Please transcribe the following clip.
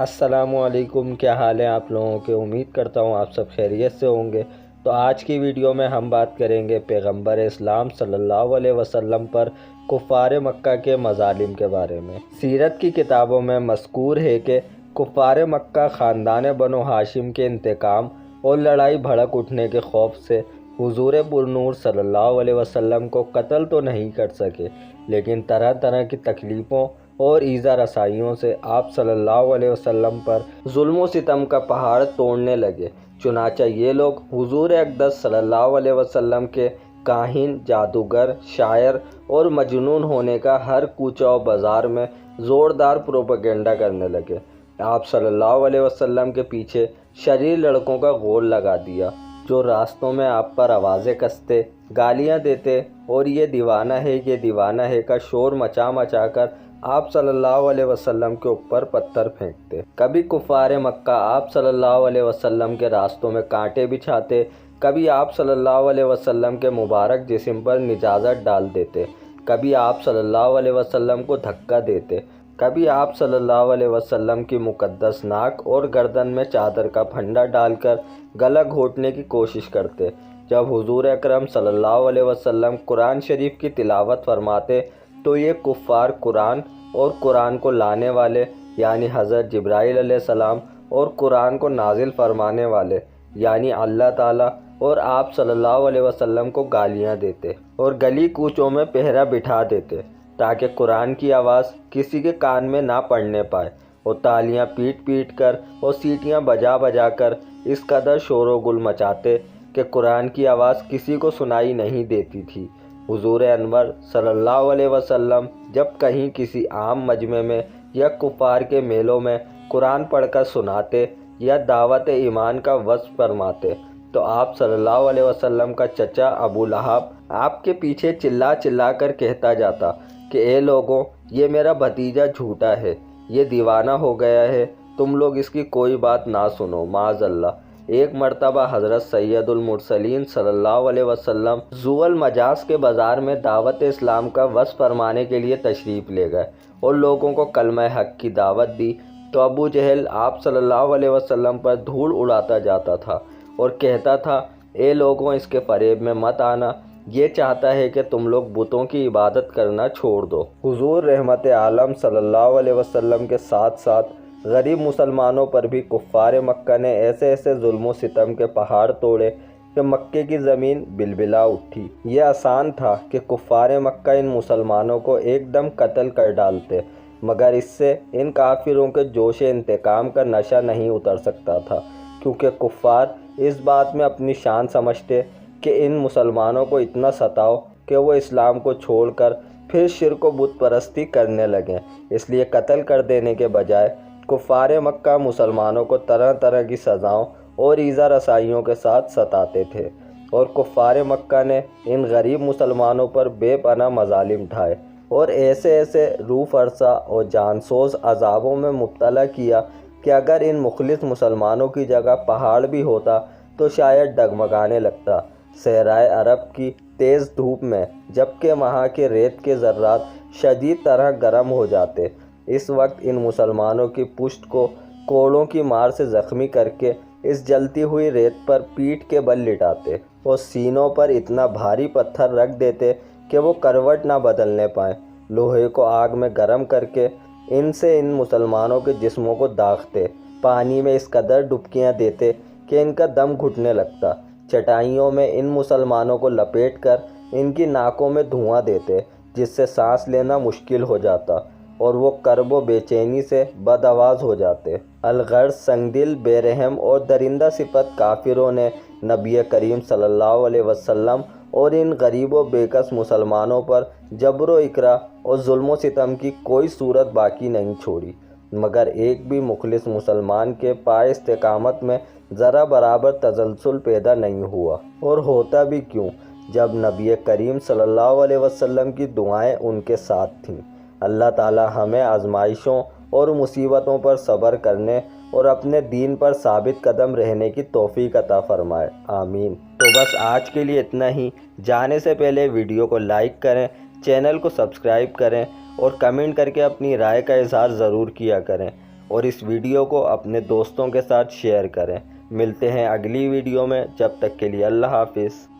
السلام علیکم، کیا حال ہے آپ لوگوں کے؟ امید کرتا ہوں آپ سب خیریت سے ہوں گے۔ تو آج کی ویڈیو میں ہم بات کریں گے پیغمبر اسلام صلی اللہ علیہ وسلم پر کفار مکہ کے مظالم کے بارے میں۔ سیرت کی کتابوں میں مذکور ہے کہ کفار مکہ خاندان بنو ہاشم کے انتقام اور لڑائی بھڑک اٹھنے کے خوف سے حضور پرنور صلی اللہ علیہ وسلم کو قتل تو نہیں کر سکے، لیکن طرح طرح کی تکلیفوں اور ایذا رسائیوں سے آپ صلی اللہ علیہ وسلم پر ظلم و ستم کا پہاڑ توڑنے لگے۔ چنانچہ یہ لوگ حضور اقدس صلی اللہ علیہ وسلم کے کاہن، جادوگر، شاعر اور مجنون ہونے کا ہر کوچہ و بازار میں زوردار پروپیگنڈا کرنے لگے۔ آپ صلی اللہ علیہ وسلم کے پیچھے شریر لڑکوں کا غول لگا دیا، جو راستوں میں آپ پر آوازیں کستے، گالیاں دیتے اور یہ دیوانہ ہے، یہ دیوانہ ہے کا شور مچا مچا کر آپ صلی اللہ علیہ وسلم کے اوپر پتھر پھینکتے۔ کبھی کفار مکہ آپ صلی اللہ علیہ وسلم کے راستوں میں کانٹے بچھاتے، کبھی آپ صلی اللہ علیہ وسلم کے مبارک جسم پر نجازت ڈال دیتے، کبھی آپ صلی اللہ علیہ وسلم کو دھکا دیتے، کبھی آپ صلی اللہ علیہ وسلم کی مقدس ناک اور گردن میں چادر کا پھندا ڈال کر گلا گھونٹنے کی کوشش کرتے۔ جب حضور اکرم صلی اللہ علیہ وسلم قرآن شریف کی تلاوت فرماتے تو یہ کفار قرآن اور قرآن کو لانے والے یعنی حضرت جبرائیل علیہ السلام اور قرآن کو نازل فرمانے والے یعنی اللہ تعالیٰ اور آپ صلی اللہ علیہ وسلم کو گالیاں دیتے اور گلی کوچوں میں پہرا بٹھا دیتے تاکہ قرآن کی آواز کسی کے کان میں نہ پڑنے پائے، اور تالیاں پیٹ پیٹ کر اور سیٹیاں بجا بجا کر اس قدر شور و گل مچاتے کہ قرآن کی آواز کسی کو سنائی نہیں دیتی تھی۔ حضور انور صلی اللہ علیہ وسلم جب کہیں کسی عام مجمع میں یا کفار کے میلوں میں قرآن پڑھ کر سناتے یا دعوت ایمان کا وصف فرماتے تو آپ صلی اللہ علیہ وسلم کا چچا ابو لہب آپ کے پیچھے چلا چلا کر کہتا جاتا کہ اے لوگوں، یہ میرا بھتیجا جھوٹا ہے، یہ دیوانہ ہو گیا ہے، تم لوگ اس کی کوئی بات نہ سنو، معاذ اللہ۔ ایک مرتبہ حضرت سید المرسلین صلی اللہ علیہ وسلم ذو المجاز کے بازار میں دعوت اسلام کا وصف فرمانے کے لیے تشریف لے گئے اور لوگوں کو کلمہ حق کی دعوت دی تو ابو جہل آپ صلی اللہ علیہ وسلم پر دھول اڑاتا جاتا تھا اور کہتا تھا، اے لوگوں، اس کے فریب میں مت آنا، یہ چاہتا ہے کہ تم لوگ بتوں کی عبادت کرنا چھوڑ دو۔ حضور رحمت عالم صلی اللہ علیہ وسلم کے ساتھ ساتھ غریب مسلمانوں پر بھی کفار مکہ نے ایسے ایسے ظلم و ستم کے پہاڑ توڑے کہ مکے کی زمین بلبلا اٹھی۔ یہ آسان تھا کہ کفار مکہ ان مسلمانوں کو ایک دم قتل کر ڈالتے، مگر اس سے ان کافروں کے جوش انتقام کا نشہ نہیں اتر سکتا تھا، کیونکہ کفار اس بات میں اپنی شان سمجھتے کہ ان مسلمانوں کو اتنا ستاؤ کہ وہ اسلام کو چھوڑ کر پھر شرک و بت پرستی کرنے لگیں۔ اس لیے قتل کر دینے کے بجائے کفار مکہ مسلمانوں کو طرح طرح کی سزاؤں اور ایذا رسائیوں کے ساتھ ستاتے تھے، اور کفار مکہ نے ان غریب مسلمانوں پر بے پناہ مظالم ڈھائے اور ایسے ایسے روح فرسا اور جانسوز عذابوں میں مبتلا کیا کہ اگر ان مخلص مسلمانوں کی جگہ پہاڑ بھی ہوتا تو شاید ڈگمگانے لگتا۔ صحرائے عرب کی تیز دھوپ میں جبکہ وہاں کے ریت کے ذرات شدید طرح گرم ہو جاتے، اس وقت ان مسلمانوں کی پشت کو کوڑوں کی مار سے زخمی کر کے اس جلتی ہوئی ریت پر پیٹھ کے بل لٹاتے اور سینوں پر اتنا بھاری پتھر رکھ دیتے کہ وہ کروٹ نہ بدلنے پائیں۔ لوہے کو آگ میں گرم کر کے ان مسلمانوں کے جسموں کو داغتے، پانی میں اس قدر ڈبکیاں دیتے کہ ان کا دم گھٹنے لگتا، چٹائیوں میں ان مسلمانوں کو لپیٹ کر ان کی ناکوں میں دھواں دیتے جس سے سانس لینا مشکل ہو جاتا اور وہ کرب و بے چینی سے بد آواز ہو جاتے۔ الغرض سنگدل، بے رحم اور درندہ صفت کافروں نے نبی کریم صلی اللہ علیہ وسلم اور ان غریب و بے کس مسلمانوں پر جبر و اکراه اور ظلم و ستم کی کوئی صورت باقی نہیں چھوڑی، مگر ایک بھی مخلص مسلمان کے پائے استقامت میں ذرا برابر تسلسل پیدا نہیں ہوا، اور ہوتا بھی کیوں جب نبی کریم صلی اللہ علیہ وسلم کی دعائیں ان کے ساتھ تھیں۔ اللہ تعالی ہمیں آزمائشوں اور مصیبتوں پر صبر کرنے اور اپنے دین پر ثابت قدم رہنے کی توفیق عطا فرمائے، آمین۔ تو بس آج کے لیے اتنا ہی۔ جانے سے پہلے ویڈیو کو لائک کریں، چینل کو سبسکرائب کریں اور کمنٹ کر کے اپنی رائے کا اظہار ضرور کیا کریں، اور اس ویڈیو کو اپنے دوستوں کے ساتھ شیئر کریں۔ ملتے ہیں اگلی ویڈیو میں، جب تک کے لیے اللہ حافظ۔